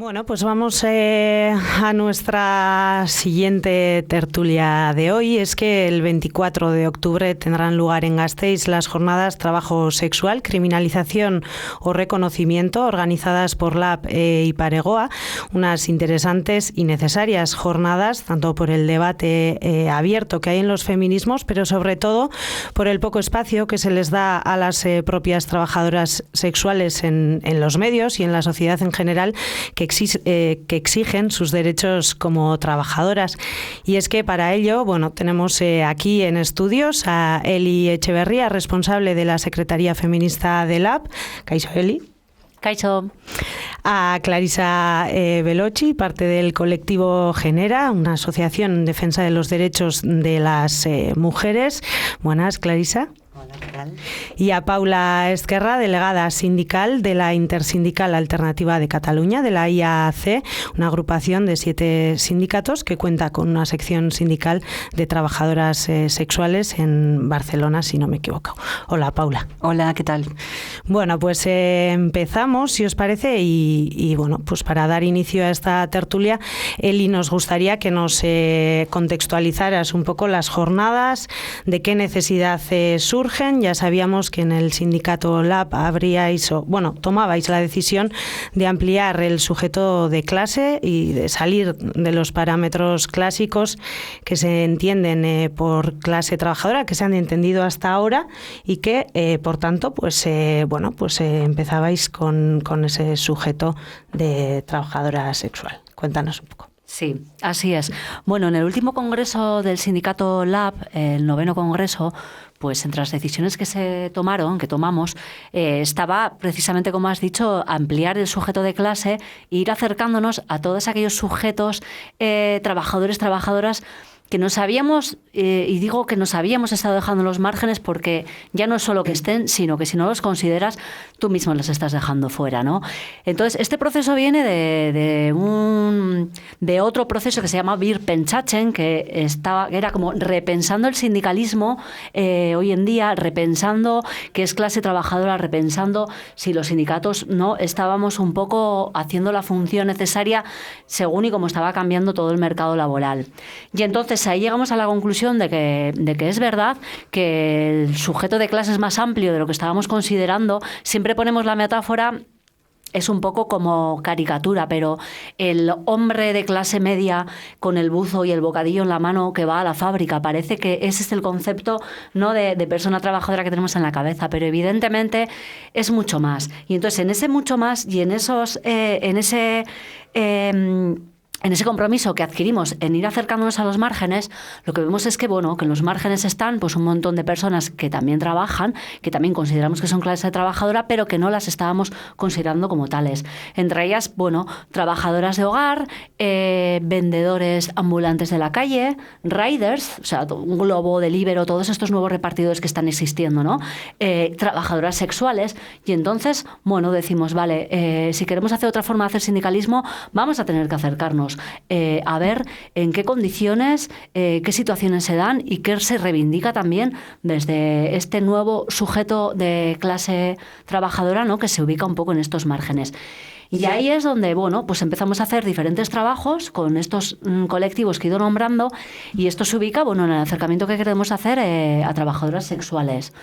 Bueno, pues vamos a nuestra siguiente tertulia de hoy. Es que el 24 de octubre tendrán lugar en Gasteiz las jornadas Trabajo Sexual, Criminalización o Reconocimiento, organizadas por LAB y Paregoa. Unas interesantes y necesarias jornadas, tanto por el debate abierto que hay en los feminismos, pero sobre todo por el poco espacio que se les da a las propias trabajadoras sexuales en los medios y en la sociedad en general, que exigen sus derechos como trabajadoras. Y es que para ello, bueno, tenemos aquí en estudios a Eli Echeverría, responsable de la Secretaría Feminista de LAB. Kaixo, Eli. Kaixo. A Clarisa Velochi, parte del colectivo Genera, una asociación en defensa de los derechos de las mujeres. Buenas, Clarisa. Hola, ¿qué tal? Y a Paula Esquerra, delegada sindical de la Intersindical Alternativa de Cataluña, de la IAC, una agrupación de 7 sindicatos que cuenta con una sección sindical de trabajadoras sexuales en Barcelona, si no me equivoco. Hola, Paula. Hola, ¿qué tal? Bueno, pues empezamos, si os parece, y bueno, pues para dar inicio a esta tertulia, Eli, nos gustaría que nos contextualizaras un poco las jornadas, de qué necesidad surgen. Ya sabíamos que en el sindicato LAB tomabais la decisión de ampliar el sujeto de clase y de salir de los parámetros clásicos que se entienden por clase trabajadora, que se han entendido hasta ahora, y que, por tanto, empezabais con ese sujeto de trabajadora sexual. Cuéntanos un poco. Sí, así es. Bueno, en el último congreso del sindicato LAB, el 9º congreso, pues entre las decisiones que tomamos, estaba precisamente, como has dicho, ampliar el sujeto de clase e ir acercándonos a todos aquellos sujetos, trabajadores, trabajadoras, que nos habíamos, y digo que nos habíamos estado dejando en los márgenes, porque ya no es solo que estén, sino que si no los consideras, tú mismo los estás dejando fuera, ¿no? Entonces, este proceso viene de otro proceso que se llama Birpentsatzen, que era como repensando el sindicalismo hoy en día, repensando qué es clase trabajadora, repensando si los sindicatos no estábamos un poco haciendo la función necesaria según y cómo estaba cambiando todo el mercado laboral. Y entonces ahí llegamos a la conclusión de que es verdad que el sujeto de clase es más amplio de lo que estábamos considerando. Siempre ponemos la metáfora, es un poco como caricatura, pero el hombre de clase media con el buzo y el bocadillo en la mano que va a la fábrica, parece que ese es el concepto, ¿no?, de persona trabajadora que tenemos en la cabeza, pero evidentemente es mucho más. Y entonces en ese mucho más y en ese compromiso que adquirimos en ir acercándonos a los márgenes, lo que vemos es que, que en los márgenes están pues un montón de personas que también trabajan, que también consideramos que son clase trabajadora, pero que no las estábamos considerando como tales. Entre ellas, trabajadoras de hogar, vendedores ambulantes de la calle, riders, o sea, un Globo, Deliveroo, todos estos nuevos repartidores que están existiendo, ¿no? Trabajadoras sexuales. Y entonces, decimos, vale, si queremos hacer otra forma de hacer sindicalismo, vamos a tener que acercarnos a ver en qué condiciones, qué situaciones se dan y qué se reivindica también desde este nuevo sujeto de clase trabajadora, ¿no?, que se ubica un poco en estos márgenes. Y ahí es donde, pues empezamos a hacer diferentes trabajos con estos colectivos que he ido nombrando, y esto se ubica, en el acercamiento que queremos hacer a trabajadoras sexuales.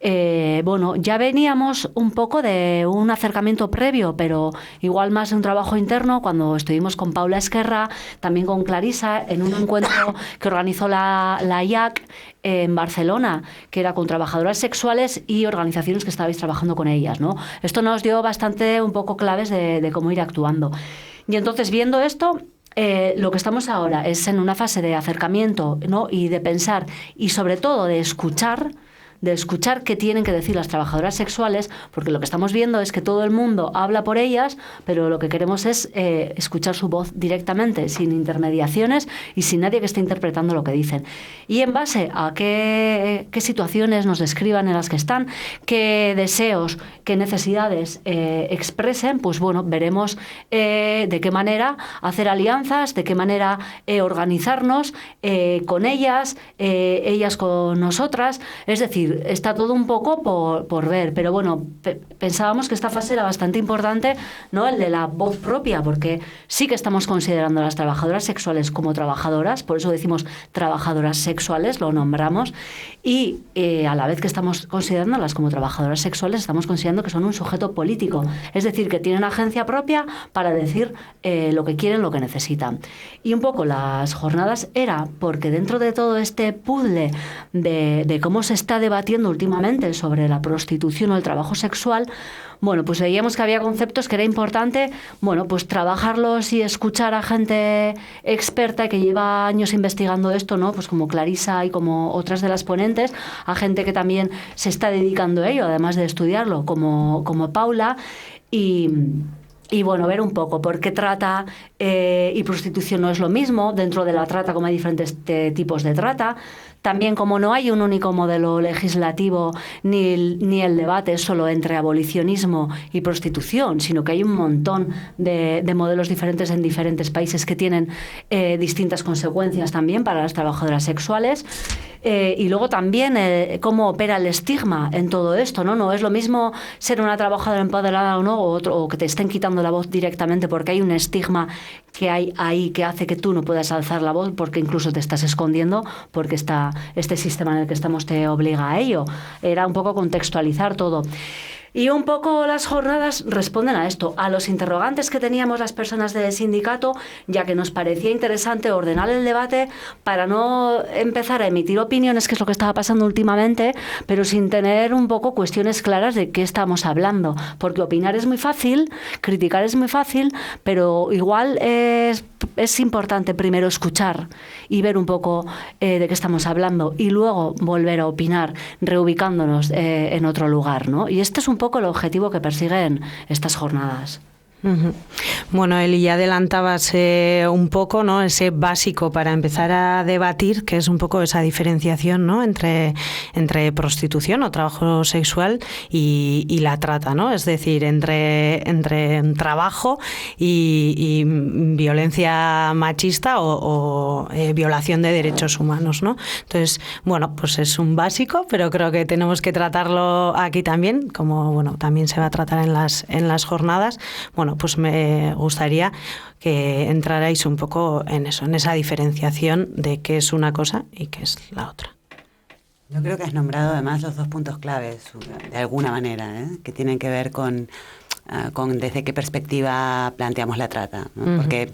Ya veníamos un poco de un acercamiento previo, pero igual más de un trabajo interno, cuando estuvimos con Paula Esquerra, también con Clarisa, en un encuentro que organizó la IAC en Barcelona, que era con trabajadoras sexuales y organizaciones que estabais trabajando con ellas, ¿no? Esto nos dio bastante un poco claves de cómo ir actuando. Y entonces, viendo esto, lo que estamos ahora es en una fase de acercamiento, ¿no?, y de pensar, y sobre todo de escuchar qué tienen que decir las trabajadoras sexuales, porque lo que estamos viendo es que todo el mundo habla por ellas, pero lo que queremos es escuchar su voz directamente, sin intermediaciones y sin nadie que esté interpretando lo que dicen. Y en base a qué situaciones nos describan en las que están, qué deseos, qué necesidades expresen, pues veremos de qué manera hacer alianzas, de qué manera organizarnos con ellas, ellas con nosotras, es decir, decir, está todo un poco por ver, pero bueno, pensábamos que esta fase era bastante importante, ¿no? El de la voz propia, porque sí que estamos considerando a las trabajadoras sexuales como trabajadoras, por eso decimos trabajadoras sexuales, lo nombramos, y a la vez que estamos considerándolas como trabajadoras sexuales, estamos considerando que son un sujeto político, es decir, que tienen agencia propia para decir lo que quieren, lo que necesitan. Y un poco las jornadas era porque dentro de todo este puzzle de cómo se está debatiendo últimamente sobre la prostitución o el trabajo sexual, bueno, pues veíamos que había conceptos que era importante, bueno, pues trabajarlos y escuchar a gente experta que lleva años investigando esto, ¿no? Pues como Clarisa y como otras de las ponentes, a gente que también se está dedicando a ello, además de estudiarlo, como Paula, y bueno, ver un poco por qué trata y prostitución no es lo mismo. Dentro de la trata, como hay diferentes tipos de trata. También, como no hay un único modelo legislativo ni el debate solo entre abolicionismo y prostitución, sino que hay un montón de modelos diferentes en diferentes países que tienen distintas consecuencias también para las trabajadoras sexuales. Y luego también cómo opera el estigma en todo esto, ¿no? No es lo mismo ser una trabajadora empoderada o no, o que te estén quitando la voz directamente porque hay un estigma que hay ahí que hace que tú no puedas alzar la voz porque incluso te estás escondiendo porque este sistema en el que estamos te obliga a ello. Era un poco contextualizar todo. Y un poco las jornadas responden a esto, a los interrogantes que teníamos las personas del sindicato, ya que nos parecía interesante ordenar el debate para no empezar a emitir opiniones, que es lo que estaba pasando últimamente, pero sin tener un poco cuestiones claras de qué estamos hablando. Porque opinar es muy fácil, criticar es muy fácil, pero igual es importante primero escuchar y ver un poco de qué estamos hablando y luego volver a opinar, reubicándonos en otro lugar, ¿no? Y este es un poco el objetivo que persiguen estas jornadas. Bueno, Eli, ya adelantabas un poco, ¿no? Ese básico para empezar a debatir, que es un poco esa diferenciación, ¿no? entre prostitución o trabajo sexual y la trata, ¿no? Es decir, entre trabajo y violencia machista o violación de derechos humanos, ¿no? Entonces, bueno, pues es un básico, pero creo que tenemos que tratarlo aquí también, como bueno, también se va a tratar en las jornadas. Bueno, pues me gustaría que entrarais un poco en eso, en esa diferenciación de qué es una cosa y qué es la otra. Yo creo que has nombrado además los dos puntos claves, de alguna manera, que tienen que ver con desde qué perspectiva planteamos la trata, ¿no? Porque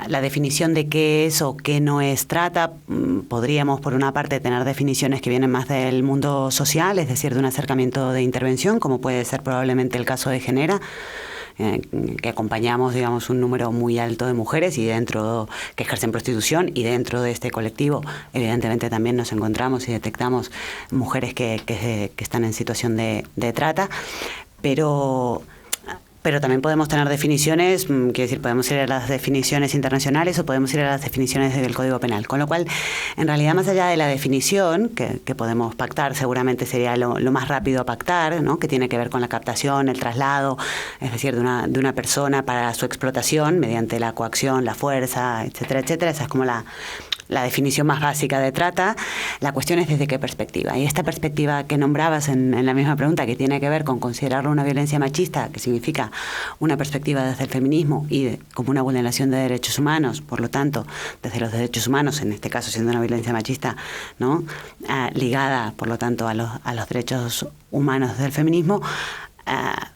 la definición de qué es o qué no es trata, podríamos por una parte tener definiciones que vienen más del mundo social, es decir, de un acercamiento de intervención, como puede ser probablemente el caso de Genera, que acompañamos, digamos, un número muy alto de mujeres y dentro que ejercen prostitución, y dentro de este colectivo evidentemente también nos encontramos y detectamos mujeres que están en situación de trata, pero también podemos tener definiciones, quiero decir, podemos ir a las definiciones internacionales o podemos ir a las definiciones del Código Penal. Con lo cual, en realidad, más allá de la definición, que podemos pactar, seguramente sería lo más rápido a pactar, ¿no? Que tiene que ver con la captación, el traslado, es decir, de una persona para su explotación mediante la coacción, la fuerza, etcétera, etcétera. Esa es como la definición más básica de trata. La cuestión es desde qué perspectiva. Y esta perspectiva que nombrabas en la misma pregunta, que tiene que ver con considerarlo una violencia machista, que significa una perspectiva desde el feminismo y como una vulneración de derechos humanos, por lo tanto, desde los derechos humanos, en este caso siendo una violencia machista, ¿no? Ligada, por lo tanto, a los derechos humanos del feminismo,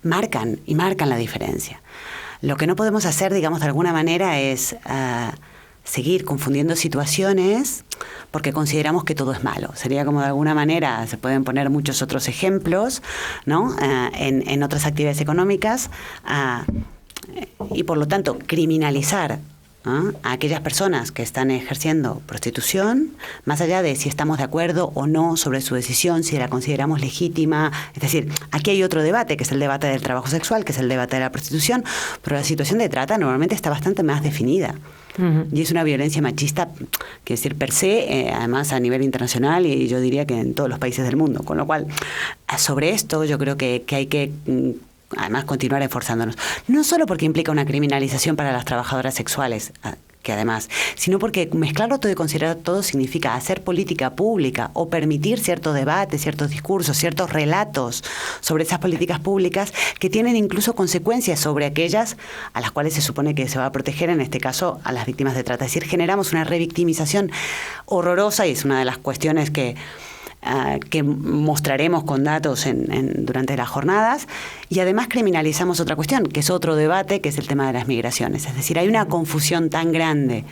marcan la diferencia. Lo que no podemos hacer, digamos, de alguna manera es seguir confundiendo situaciones porque consideramos que todo es malo. Sería como, de alguna manera, se pueden poner muchos otros ejemplos, ¿no? En otras actividades económicas, y por lo tanto criminalizar a aquellas personas que están ejerciendo prostitución, más allá de si estamos de acuerdo o no sobre su decisión, si la consideramos legítima. Es decir, aquí hay otro debate, que es el debate del trabajo sexual, que es el debate de la prostitución, pero la situación de trata normalmente está bastante más definida. Y es una violencia machista, quiero decir, per se, además a nivel internacional, y yo diría que en todos los países del mundo. Con lo cual, sobre esto yo creo que hay que además continuar esforzándonos. No solo porque implica una criminalización para las trabajadoras sexuales, que además, sino porque mezclarlo todo y considerar todo significa hacer política pública o permitir ciertos debates, ciertos discursos, ciertos relatos sobre esas políticas públicas que tienen incluso consecuencias sobre aquellas a las cuales se supone que se va a proteger, en este caso a las víctimas de trata. Es decir, generamos una revictimización horrorosa y es una de las cuestiones que mostraremos con datos durante las jornadas, y además criminalizamos otra cuestión, que es otro debate, que es el tema de las migraciones. Es decir, hay una confusión tan grande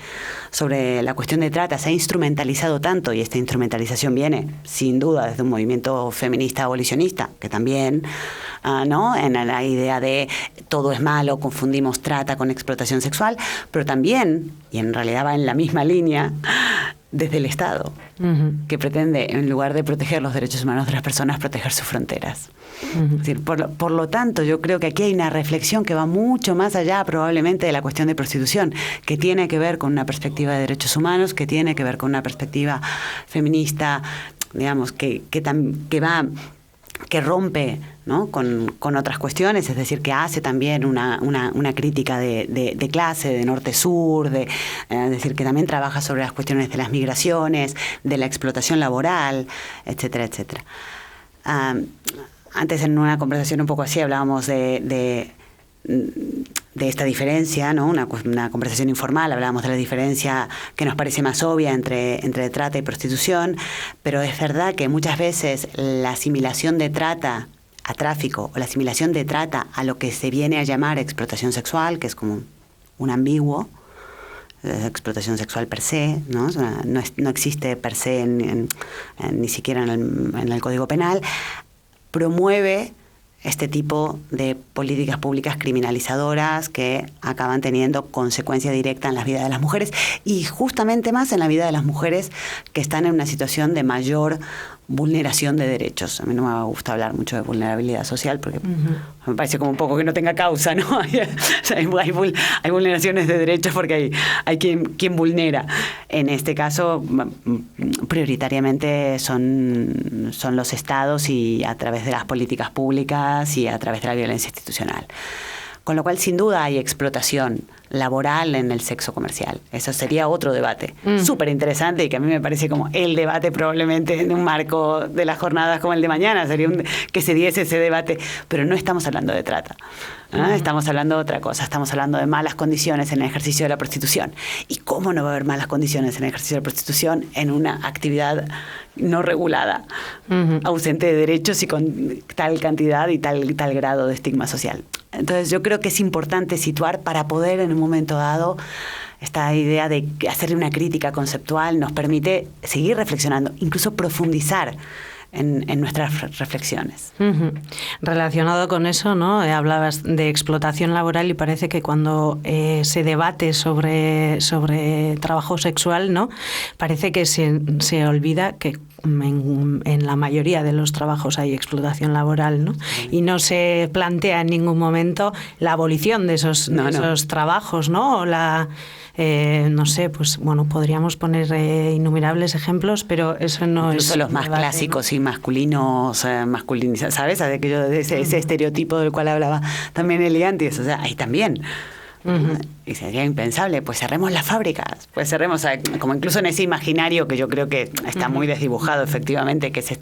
sobre la cuestión de trata, se ha instrumentalizado tanto, y esta instrumentalización viene sin duda desde un movimiento feminista abolicionista, que también, ¿no?, en la idea de todo es malo, confundimos trata con explotación sexual, pero también, y en realidad va en la misma línea, desde el Estado, que pretende, en lugar de proteger los derechos humanos de las personas, proteger sus fronteras. Es decir, por lo tanto, yo creo que aquí hay una reflexión que va mucho más allá probablemente de la cuestión de prostitución, que tiene que ver con una perspectiva de derechos humanos, que tiene que ver con una perspectiva feminista, digamos, que rompe, ¿no?, con otras cuestiones, es decir, que hace también una crítica de clase, de norte-sur, es decir, que también trabaja sobre las cuestiones de las migraciones, de la explotación laboral, etcétera, etcétera. Antes, en una conversación un poco así, hablábamos de esta diferencia, ¿no?, una conversación informal, hablábamos de la diferencia que nos parece más obvia entre trata y prostitución, pero es verdad que muchas veces la asimilación de trata a tráfico o la asimilación de trata a lo que se viene a llamar explotación sexual, que es como un ambiguo, explotación sexual per se, ¿no? No existe per se ni siquiera en el Código Penal, promueve este tipo de políticas públicas criminalizadoras que acaban teniendo consecuencia directa en la vida de las mujeres, y justamente más en la vida de las mujeres que están en una situación de mayor vulneración de derechos. A mí no me gusta hablar mucho de vulnerabilidad social porque me parece como un poco que no tenga causa, ¿no? Hay vulneraciones de derechos porque hay quien vulnera. En este caso, prioritariamente son los estados, y a través de las políticas públicas y a través de la violencia institucional. Con lo cual, sin duda, hay explotación laboral en el sexo comercial. Eso sería otro debate súper interesante, y que a mí me parece como el debate probablemente en un marco de las jornadas como el de mañana, sería que se diese ese debate, pero no estamos hablando de trata. Estamos hablando de otra cosa, estamos hablando de malas condiciones en el ejercicio de la prostitución. ¿Y cómo no va a haber malas condiciones en el ejercicio de la prostitución en una actividad no regulada, ausente de derechos y con tal cantidad y tal grado de estigma social? Entonces yo creo que es importante situar, para poder en un momento dado, esta idea de hacerle una crítica conceptual nos permite seguir reflexionando, incluso profundizar en nuestras reflexiones. Relacionado con eso, ¿no? Hablabas de explotación laboral, y parece que cuando se debate sobre trabajo sexual, ¿no?, parece que se olvida que en la mayoría de los trabajos hay explotación laboral, ¿no? Y no se plantea en ningún momento la abolición de esos trabajos, ¿no? O no sé, pues bueno, podríamos poner innumerables ejemplos, pero eso no incluso es... los más debate, clásicos, ¿no?, y masculinos, masculinizados, ¿sabes? De ese estereotipo del cual hablaba también Eli antes, o sea, ahí también. Y sería impensable, pues cerremos las fábricas, pues cerremos, como incluso en ese imaginario que yo creo que está muy desdibujado efectivamente, que es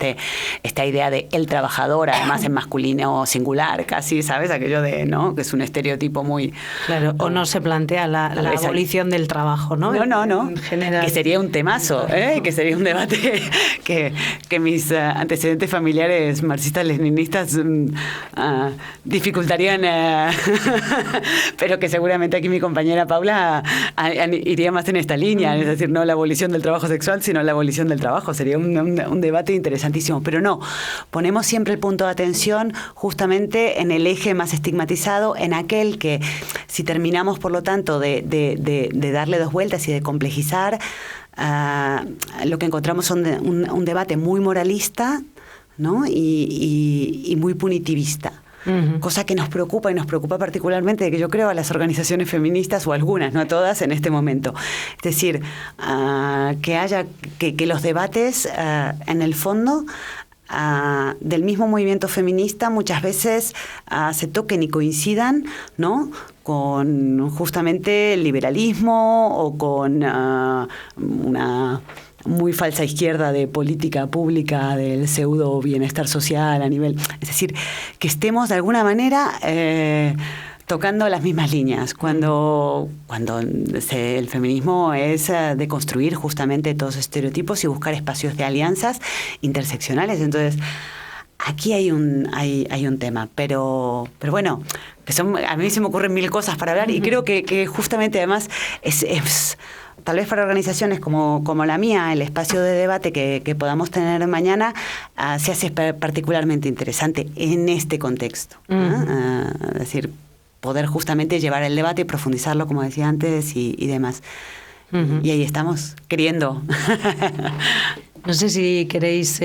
esta idea de el trabajador, además en masculino singular, casi, ¿sabes? Aquello de, ¿no?, que es un estereotipo muy... Claro, o no se plantea la abolición del trabajo, ¿no? No. En general. Que sería un temazo, que sería un debate que mis antecedentes familiares marxistas-leninistas dificultarían, pero que seguramente aquí mi compañera Paula iría más en esta línea, es decir, no la abolición del trabajo sexual, sino la abolición del trabajo. Sería un debate interesantísimo, pero no, ponemos siempre el punto de atención justamente en el eje más estigmatizado, en aquel que, si terminamos por lo tanto de darle dos vueltas y de complejizar, lo que encontramos son un debate muy moralista, ¿no?, y muy punitivista. Cosa que nos preocupa, y nos preocupa particularmente, que yo creo, a las organizaciones feministas, o algunas, no todas, en este momento. Es decir, que los debates, en el fondo, del mismo movimiento feminista muchas veces se toquen y coincidan, ¿no?, con justamente el liberalismo o con una muy falsa izquierda de política pública del pseudo bienestar social a nivel... Es decir, que estemos de alguna manera tocando las mismas líneas, cuando el feminismo es de construir justamente todos los estereotipos y buscar espacios de alianzas interseccionales. Entonces, aquí hay un tema, pero bueno, a mí se me ocurren mil cosas para hablar y creo que justamente además es tal vez para organizaciones como la mía, el espacio de debate que podamos tener mañana se hace particularmente interesante en este contexto. Es decir, poder justamente llevar el debate y profundizarlo, como decía antes, y demás. Y ahí estamos, queriendo. No sé si queréis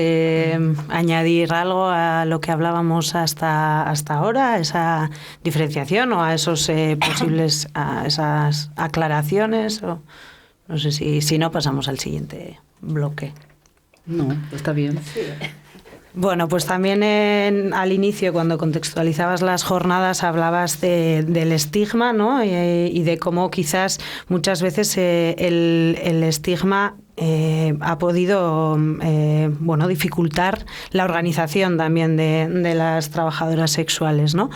añadir algo a lo que hablábamos hasta ahora, esa diferenciación o a esos posibles, a esas aclaraciones. No sé si no, pasamos al siguiente bloque. No, está bien. Sí. Bueno, pues también al inicio, cuando contextualizabas las jornadas, hablabas del estigma, ¿no? Y de cómo quizás muchas veces el estigma ha podido dificultar la organización también de las trabajadoras sexuales, ¿no?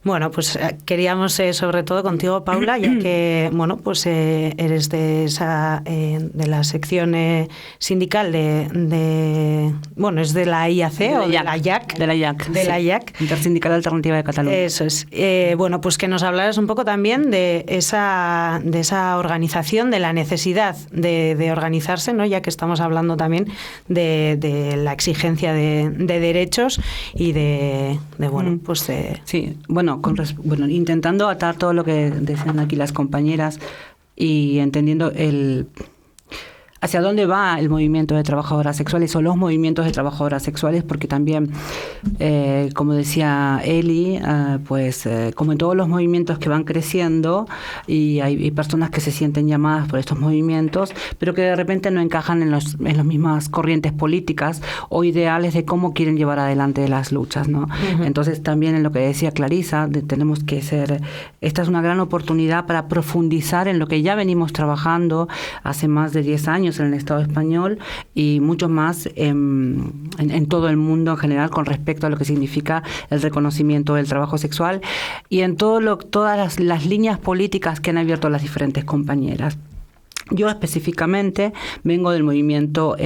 Bueno, pues queríamos sobre todo contigo, Paula, ya que eres de la sección sindical es de la IAC o de la IAC. De la IAC. De la IAC. Intersindical Alternativa de Cataluña. Eso es. Pues que nos hablaras un poco también de esa organización, de la necesidad de organizarse, ¿no? Ya que estamos hablando también de la exigencia de derechos y Sí, intentando atar todo lo que decían aquí las compañeras y entendiendo hacia dónde va el movimiento de trabajadoras sexuales o los movimientos de trabajadoras sexuales, porque también, como decía Eli, como en todos los movimientos que van creciendo, y hay personas que se sienten llamadas por estos movimientos, pero que de repente no encajan en las mismas corrientes políticas o ideales de cómo quieren llevar adelante las luchas, ¿no? Uh-huh. Entonces, también en lo que decía Clarisa, tenemos que esta es una gran oportunidad para profundizar en lo que ya venimos trabajando hace más de 10 años en el Estado español y mucho más en todo el mundo en general con respecto a lo que significa el reconocimiento del trabajo sexual y en todas las líneas políticas que han abierto las diferentes compañeras. Yo específicamente vengo del movimiento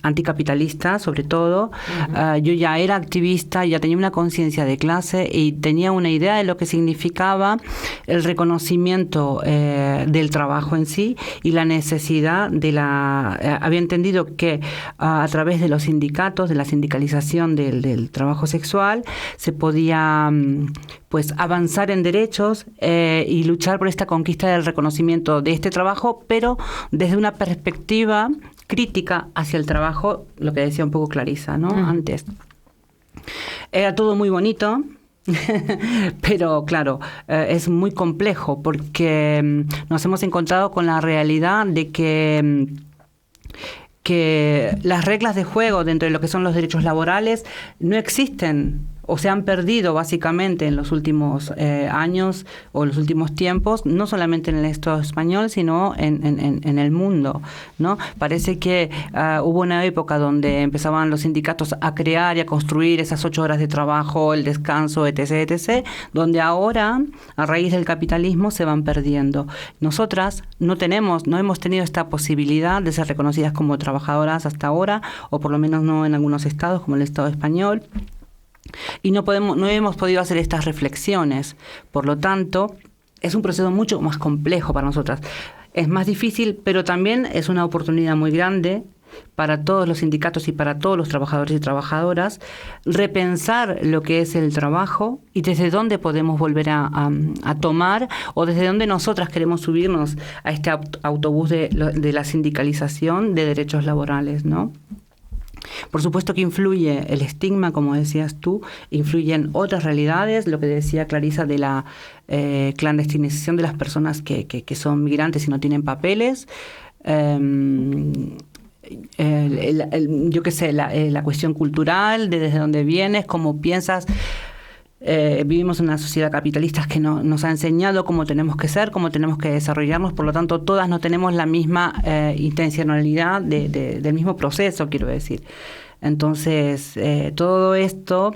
anticapitalista, sobre todo. Uh-huh. Yo ya era activista, ya tenía una conciencia de clase y tenía una idea de lo que significaba el reconocimiento del trabajo en sí y la necesidad había entendido que a través de los sindicatos, de la sindicalización del trabajo sexual, se podía avanzar en derechos y luchar por esta conquista del reconocimiento de este trabajo, pero desde una perspectiva crítica hacia el trabajo, lo que decía un poco Clarisa, ¿no? Antes. Era todo muy bonito, pero claro, es muy complejo porque nos hemos encontrado con la realidad de que las reglas de juego dentro de lo que son los derechos laborales no existen o se han perdido básicamente en los últimos años o en los últimos tiempos, no solamente en el Estado español, sino en el mundo, ¿no? Parece que hubo una época donde empezaban los sindicatos a crear y a construir esas 8 horas de trabajo, el descanso, etc., donde ahora, a raíz del capitalismo, se van perdiendo. Nosotras no hemos tenido esta posibilidad de ser reconocidas como trabajadoras hasta ahora, o por lo menos no en algunos estados, como el Estado español. Y no hemos podido hacer estas reflexiones. Por lo tanto, es un proceso mucho más complejo para nosotras. Es más difícil, pero también es una oportunidad muy grande para todos los sindicatos y para todos los trabajadores y trabajadoras repensar lo que es el trabajo y desde dónde podemos volver a tomar o desde dónde nosotras queremos subirnos a este autobús de la sindicalización de derechos laborales, ¿no? Por supuesto que influye el estigma, como decías tú, influyen otras realidades, lo que decía Clarisa de la clandestinización de las personas que son migrantes y no tienen papeles, yo qué sé, la cuestión cultural, de desde dónde vienes, cómo piensas. Vivimos en una sociedad capitalista que nos ha enseñado cómo tenemos que ser, cómo tenemos que desarrollarnos, por lo tanto todas no tenemos la misma intencionalidad del mismo proceso, quiero decir. Entonces, todo esto,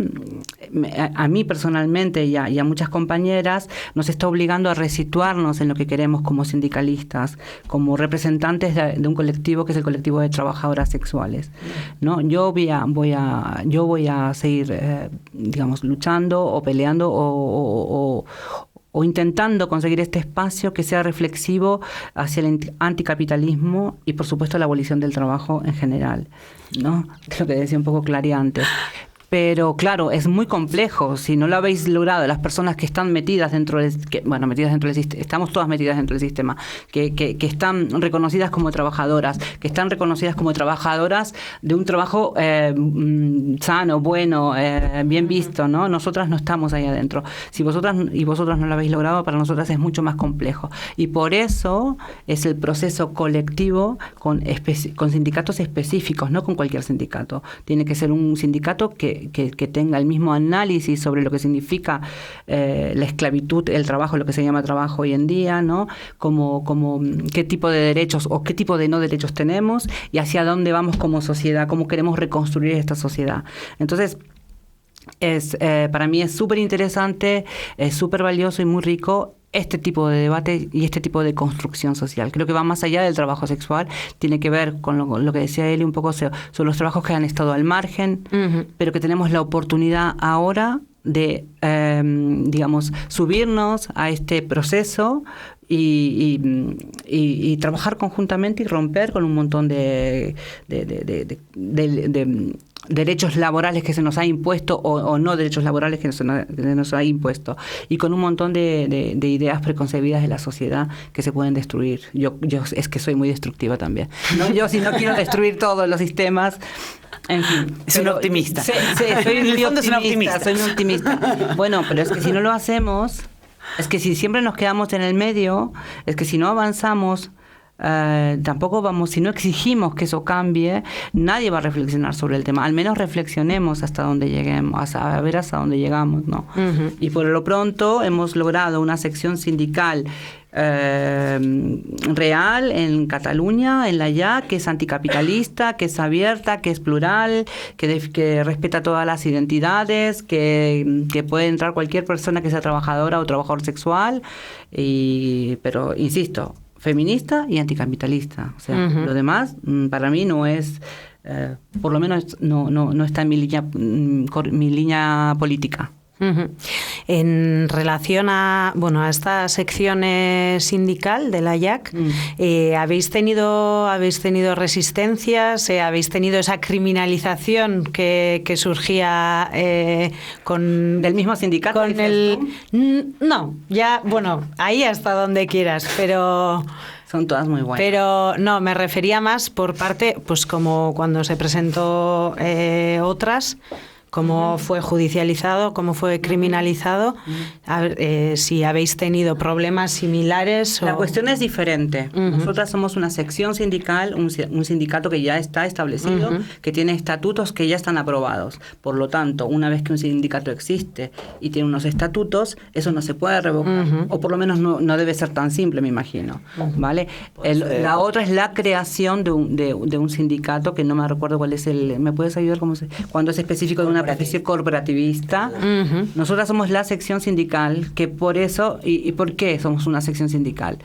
a mí personalmente y a muchas compañeras, nos está obligando a resituarnos en lo que queremos como sindicalistas, como representantes de un colectivo que es el colectivo de trabajadoras sexuales, ¿no? Yo voy a seguir, digamos, luchando o peleando o intentando conseguir este espacio que sea reflexivo hacia el anticapitalismo y, por supuesto, la abolición del trabajo en general, ¿no? Es lo que decía un poco Clary antes. Pero claro, es muy complejo. Si no lo habéis logrado, las personas que están metidas dentro del sistema, estamos todas metidas dentro del sistema, que están reconocidas como trabajadoras, que están reconocidas como trabajadoras de un trabajo sano, bueno, bien visto, ¿no? Nosotras no estamos ahí adentro. Si vosotras y vosotros no lo habéis logrado, para nosotras es mucho más complejo. Y por eso es el proceso colectivo con sindicatos específicos, no con cualquier sindicato. Tiene que ser un sindicato que tenga el mismo análisis sobre lo que significa la esclavitud, el trabajo, lo que se llama trabajo hoy en día, ¿no? Como qué tipo de derechos o qué tipo de no derechos tenemos y hacia dónde vamos como sociedad, cómo queremos reconstruir esta sociedad. Entonces, para mí es súper interesante, es súper valioso y muy rico este tipo de debate y este tipo de construcción social. Creo que va más allá del trabajo sexual, tiene que ver con lo que decía Eli un poco, son los trabajos que han estado al margen, pero que tenemos la oportunidad ahora de, digamos, subirnos a este proceso y trabajar conjuntamente y romper con un montón de derechos laborales que se nos ha impuesto o no derechos laborales que se nos ha impuesto, y con un montón de ideas preconcebidas de la sociedad que se pueden destruir. Yo es que soy muy destructiva también, ¿no? Yo, si no quiero destruir todos los sistemas, en fin. Es un optimista. Sí, soy muy optimista. Bueno, pero es que si no lo hacemos, es que si siempre nos quedamos en el medio, es que si no avanzamos, tampoco vamos, si no exigimos que eso cambie, nadie va a reflexionar sobre el tema. Al menos reflexionemos hasta donde lleguemos, a ver hasta dónde llegamos, ¿no? Y por lo pronto hemos logrado una sección sindical real en Cataluña, en la Ya, que es anticapitalista, que es abierta, que es plural, que respeta todas las identidades, que puede entrar cualquier persona que sea trabajadora o trabajador sexual, pero insisto, feminista y anticapitalista. O sea, lo demás para mí no es, por lo menos no está en mi línea política. En relación a esta sección sindical de la JAC, ¿habéis tenido resistencias? ¿Habéis tenido esa criminalización que surgía del mismo sindicato? Con no, ya, ahí hasta donde quieras, pero... Son todas muy buenas. Pero no, me refería más por parte, pues como cuando se presentó otras... ¿Cómo fue judicializado? ¿Cómo fue criminalizado? A ver, si habéis tenido problemas similares. La cuestión es diferente. Nosotras somos una sección sindical, un sindicato que ya está establecido, que tiene estatutos que ya están aprobados. Por lo tanto, una vez que un sindicato existe y tiene unos estatutos, eso no se puede revocar. O por lo menos no debe ser tan simple, me imagino. ¿Vale? La otra es la creación de un sindicato, que no me recuerdo cuál es el... ¿Me puedes ayudar? Cuando es específico de una profesión corporativista. Nosotras somos la sección sindical, que por eso, ¿y por qué somos una sección sindical?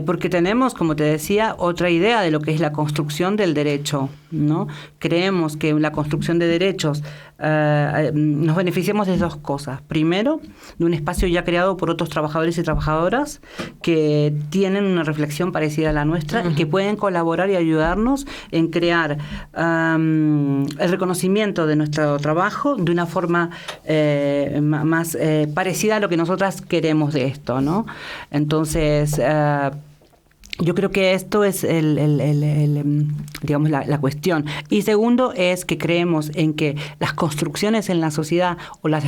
Porque tenemos, como te decía, otra idea de lo que es la construcción del derecho, ¿no? Creemos que la construcción de derechos nos beneficiamos de dos cosas. Primero, de un espacio ya creado por otros trabajadores y trabajadoras que tienen una reflexión parecida a la nuestra y que pueden colaborar y ayudarnos en crear el reconocimiento de nuestro trabajo de una forma más parecida a lo que nosotras queremos de esto, ¿no? Entonces... Yo creo que esto es digamos, la cuestión. Y segundo es que creemos en que las construcciones en la sociedad o las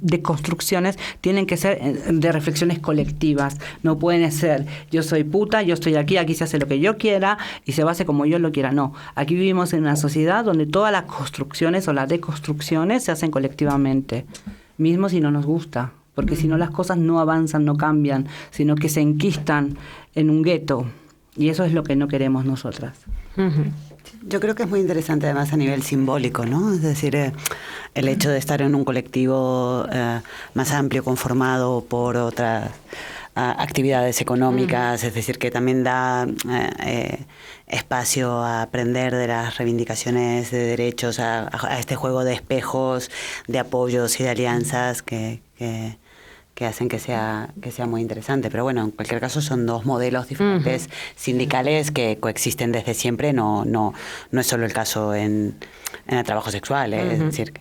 deconstrucciones tienen que ser de reflexiones colectivas. No pueden ser yo soy puta, yo estoy aquí se hace lo que yo quiera y se base como yo lo quiera. No. Aquí vivimos en una sociedad donde todas las construcciones o las deconstrucciones se hacen colectivamente, mismo si no nos gusta. Porque si no las cosas no avanzan, no cambian, sino que se enquistan en un gueto. Y eso es lo que no queremos nosotras. Yo creo que es muy interesante además a nivel simbólico, ¿no? Es decir, el hecho de estar en un colectivo más amplio, conformado por otras actividades económicas, es decir, que también da espacio a aprender de las reivindicaciones de derechos, a este juego de espejos, de apoyos y de alianzas que hacen que sea muy interesante. Pero bueno, en cualquier caso son dos modelos diferentes sindicales que coexisten desde siempre. No es solo el caso en el trabajo sexual, es decir, que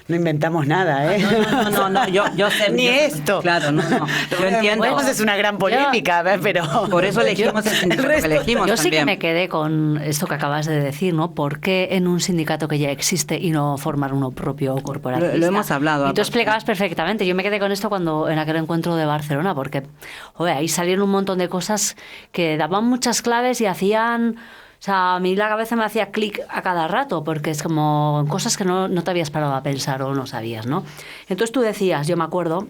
no inventamos nada, ¿eh? No, yo sé. Ni esto. Claro, no. Yo entiendo. Bueno, es una gran polémica, pero... Por eso elegimos el sindicato que elegimos. Yo también. sí que me quedé con esto que acabas de decir, ¿no? ¿Por qué en un sindicato que ya existe y no formar uno propio corporatista? Lo hemos hablado. Y tú explicabas perfectamente. Yo me quedé con esto cuando en aquel encuentro de Barcelona, porque ahí salieron un montón de cosas que daban muchas claves y hacían... O sea, a mí la cabeza me hacía clic a cada rato, porque es como cosas que no te habías parado a pensar o no sabías, ¿no? Entonces tú decías, yo me acuerdo,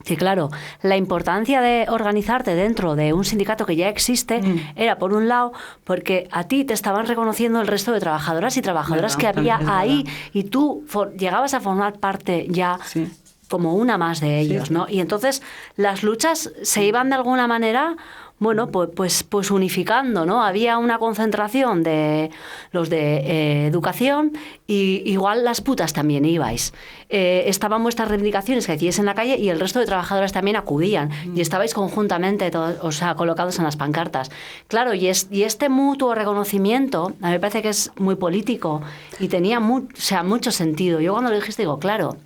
que claro, la importancia de organizarte dentro de un sindicato que ya existe era, por un lado, porque a ti te estaban reconociendo el resto de trabajadoras y trabajadoras que había ahí, y tú llegabas a formar parte ya... Sí. Como una más de ellos, ¿no? Y entonces las luchas se iban de alguna manera, bueno, pues unificando, ¿no? Había una concentración de los de educación y igual las putas también ibais. Estaban vuestras reivindicaciones que hacíais en la calle y el resto de trabajadoras también acudían y estabais conjuntamente, todos, o sea, colocados en las pancartas. Claro, y este mutuo reconocimiento a mí me parece que es muy político y tenía mucho sentido. Yo cuando lo dijiste digo, claro...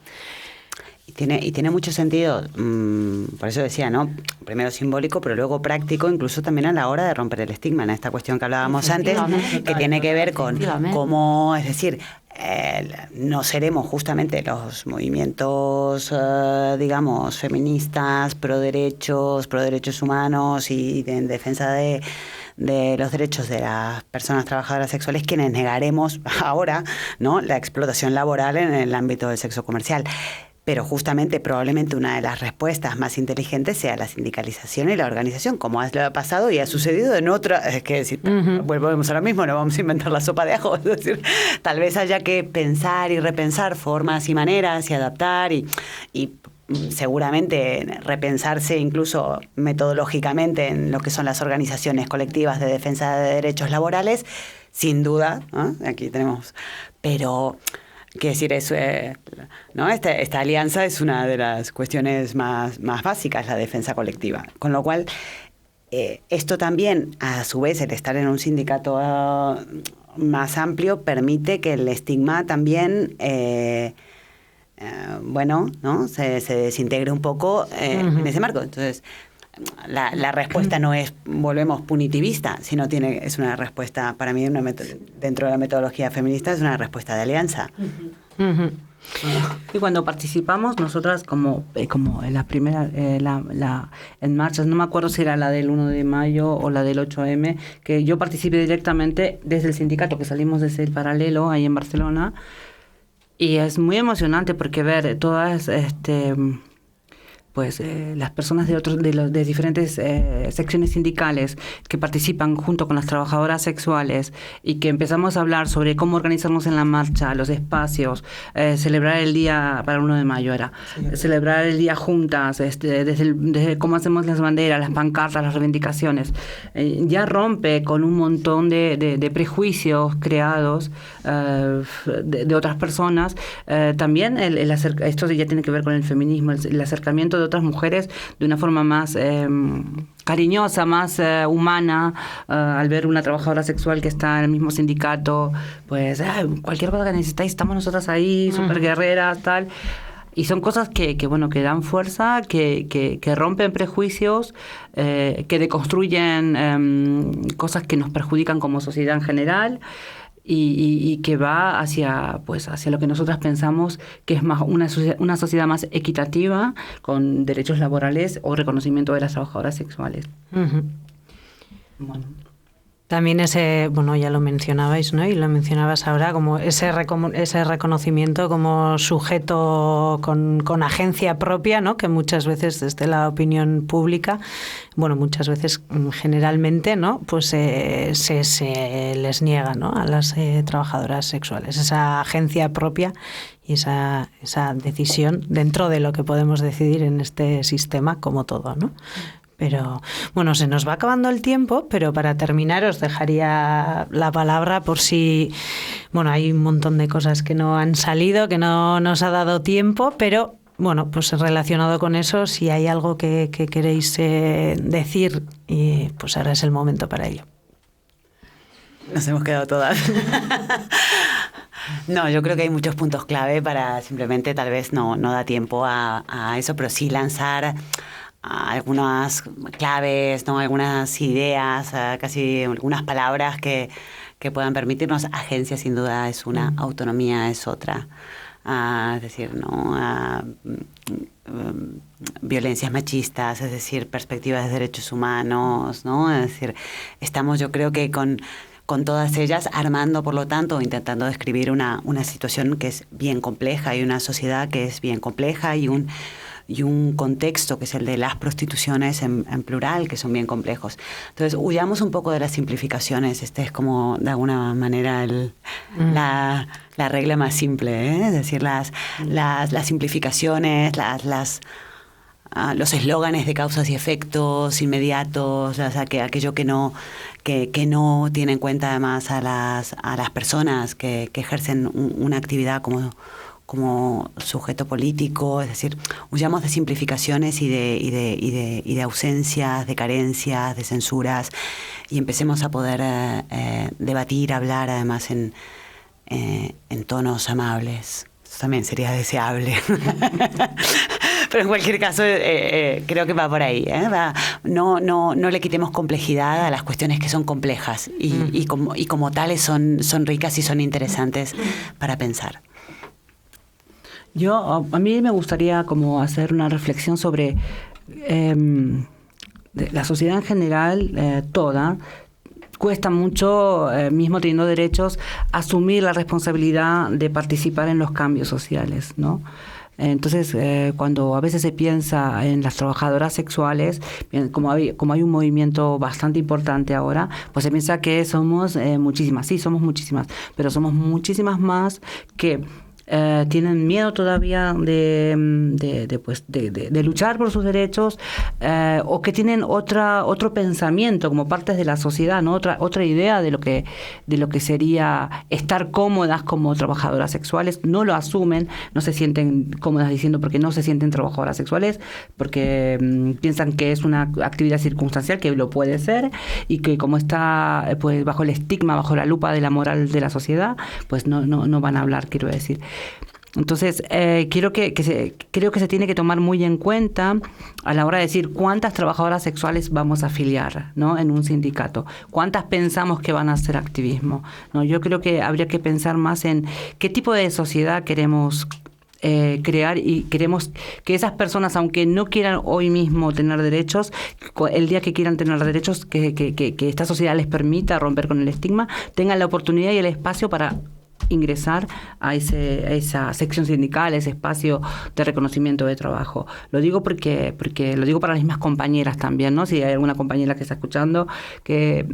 Y tiene mucho sentido, por eso decía, ¿no? Primero simbólico, pero luego práctico, incluso también a la hora de romper el estigma, en esta cuestión que hablábamos antes, que tiene que ver con cómo, es decir, no seremos justamente los movimientos, digamos, feministas, pro derechos humanos y en defensa de los derechos de las personas trabajadoras sexuales quienes negaremos ahora, ¿no?, la explotación laboral en el ámbito del sexo comercial. Pero justamente probablemente una de las respuestas más inteligentes sea la sindicalización y la organización, como ha pasado y ha sucedido en otra... Es que decir, volvemos a lo mismo, no vamos a inventar la sopa de ajo. Es decir, tal vez haya que pensar y repensar formas y maneras y adaptar y seguramente repensarse incluso metodológicamente en lo que son las organizaciones colectivas de defensa de derechos laborales, sin duda, ¿no? Aquí tenemos... Pero... Quiero decir, ¿no? Esta alianza es una de las cuestiones más básicas, la defensa colectiva. Con lo cual, esto también, a su vez, el estar en un sindicato más amplio, permite que el estigma también, ¿no? se desintegre un poco en ese marco. Entonces, la respuesta no es, volvemos, punitivista, sino es una respuesta, para mí, dentro de la metodología feminista, es una respuesta de alianza. Y cuando participamos, nosotras como en la primera, en marchas, no me acuerdo si era la del 1 de mayo o la del 8M, que yo participé directamente desde el sindicato, que salimos desde el Paralelo, ahí en Barcelona, y es muy emocionante porque ver todas las personas de diferentes secciones sindicales que participan junto con las trabajadoras sexuales y que empezamos a hablar sobre cómo organizarnos en la marcha, los espacios, celebrar el día para el 1 de mayo celebrar el día juntas, desde cómo hacemos las banderas, las pancartas, las reivindicaciones, ya rompe con un montón de prejuicios creados de otras personas. También esto ya tiene que ver con el feminismo, el acercamiento de otras mujeres de una forma más cariñosa, más humana, al ver una trabajadora sexual que está en el mismo sindicato, pues cualquier cosa que necesitáis, estamos nosotras ahí, súper guerreras, tal. Y son cosas que dan fuerza, que rompen prejuicios, que deconstruyen cosas que nos perjudican como sociedad en general y que va hacia lo que nosotras pensamos que es más una sociedad más equitativa, con derechos laborales o reconocimiento de las trabajadoras sexuales. Uh-huh. Bueno. También ya lo mencionabais, ¿no? Y lo mencionabas ahora, como ese reconocimiento como sujeto con agencia propia, ¿no? Que muchas veces desde la opinión pública, muchas veces generalmente, ¿no? Pues se les niega, ¿no? A las trabajadoras sexuales esa agencia propia y esa decisión dentro de lo que podemos decidir en este sistema, como todo, ¿no? Pero se nos va acabando el tiempo, pero para terminar os dejaría la palabra por si, hay un montón de cosas que no han salido, que no nos ha dado tiempo, pero pues relacionado con eso, si hay algo que queréis decir, pues ahora es el momento para ello. Nos hemos quedado todas. No, yo creo que hay muchos puntos clave para simplemente, tal vez no da tiempo a eso, pero sí lanzar algunas claves, ¿no? Algunas ideas, casi algunas palabras que puedan permitirnos. Agencia sin duda es una, autonomía es otra. Es decir, ¿no? Violencias machistas, es decir, perspectivas de derechos humanos, ¿no? Es decir, estamos, yo creo que con todas ellas armando, por lo tanto, intentando describir una situación que es bien compleja y una sociedad que es bien compleja y un contexto que es el de las prostituciones en plural, que son bien complejos. Entonces, huyamos un poco de las simplificaciones. Este es como, de alguna manera, la regla más simple, ¿eh? Es decir, las simplificaciones, los eslóganes de causas y efectos inmediatos, o sea, aquello que no tiene en cuenta además a las personas que ejercen una actividad como sujeto político. Es decir, huyamos de simplificaciones y de ausencias, de carencias, de censuras, y empecemos a poder debatir, hablar además en tonos amables. Eso también sería deseable. Pero en cualquier caso, creo que va por ahí, ¿eh? No le quitemos complejidad a las cuestiones que son complejas y como tales son ricas y son interesantes para pensar. A mí me gustaría como hacer una reflexión sobre la sociedad en general, toda. Cuesta mucho, mismo teniendo derechos, asumir la responsabilidad de participar en los cambios sociales, ¿no? Entonces, cuando a veces se piensa en las trabajadoras sexuales, como hay un movimiento bastante importante ahora, pues se piensa que somos muchísimas. Sí, somos muchísimas, pero somos muchísimas más que tienen miedo todavía de luchar por sus derechos, o que tienen otro pensamiento como partes de la sociedad, ¿no? Otra idea de lo que sería estar cómodas como trabajadoras sexuales. No lo asumen, no se sienten cómodas diciendo porque no se sienten trabajadoras sexuales, porque piensan que es una actividad circunstancial, que lo puede ser, y que como está pues bajo el estigma, bajo la lupa de la moral de la sociedad, pues no van a hablar, quiero decir. Entonces, creo que se tiene que tomar muy en cuenta a la hora de decir cuántas trabajadoras sexuales vamos a afiliar, ¿no? En un sindicato, cuántas pensamos que van a hacer activismo, ¿no? Yo creo que habría que pensar más en qué tipo de sociedad queremos crear, y queremos que esas personas, aunque no quieran hoy mismo tener derechos, el día que quieran tener derechos, que esta sociedad les permita romper con el estigma, tengan la oportunidad y el espacio para ingresar a esa sección sindical, ese espacio de reconocimiento de trabajo. Lo digo porque lo digo para las mismas compañeras también, ¿no? Si hay alguna compañera que está escuchando, que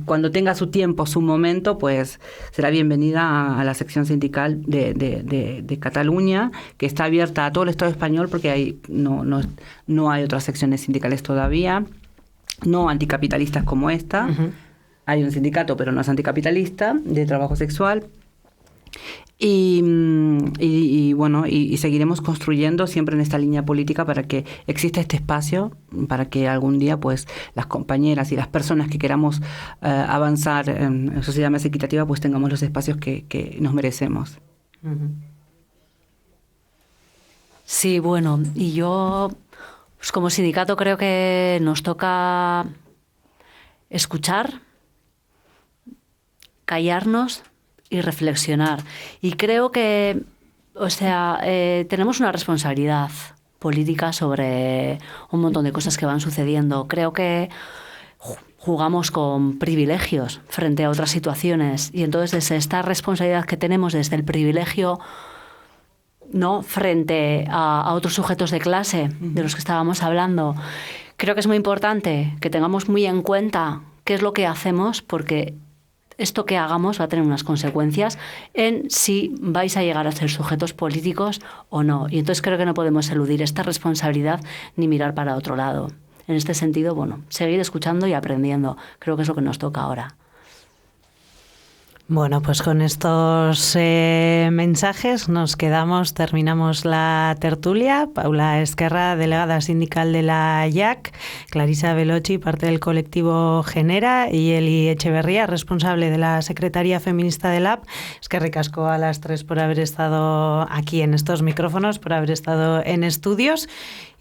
cuando tenga su tiempo, su momento, pues será bienvenida a la sección sindical de Cataluña, que está abierta a todo el Estado español, porque no hay otras secciones sindicales todavía, no anticapitalistas como esta. Uh-huh. Hay un sindicato, pero no es anticapitalista, de trabajo sexual. Y seguiremos construyendo siempre en esta línea política para que exista este espacio, para que algún día pues las compañeras y las personas que queramos avanzar en sociedad más equitativa, pues tengamos los espacios que nos merecemos. Uh-huh. Sí, bueno, y yo, pues como sindicato creo que nos toca escuchar, callarnos y reflexionar. Y creo que, tenemos una responsabilidad política sobre un montón de cosas que van sucediendo. Creo que jugamos con privilegios frente a otras situaciones y entonces desde esta responsabilidad que tenemos desde el privilegio, ¿no?, frente a otros sujetos de clase de los que estábamos hablando, creo que es muy importante que tengamos muy en cuenta qué es lo que hacemos, porque esto que hagamos va a tener unas consecuencias en si vais a llegar a ser sujetos políticos o no. Y entonces creo que no podemos eludir esta responsabilidad ni mirar para otro lado. En este sentido, bueno, seguir escuchando y aprendiendo. Creo que es lo que nos toca ahora. Bueno, pues con estos mensajes nos quedamos, terminamos la tertulia. Paula Esquerra, delegada sindical de la IAC, Clarisa Velochi, parte del colectivo Genera, y Eli Echeverría, responsable de la Secretaría Feminista de LAB. Es que ricasco a las tres por haber estado aquí en estos micrófonos, por haber estado en estudios.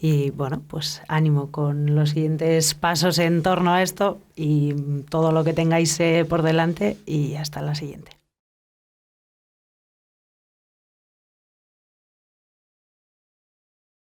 Y bueno, pues ánimo con los siguientes pasos en torno a esto y todo lo que tengáis por delante, y hasta la siguiente.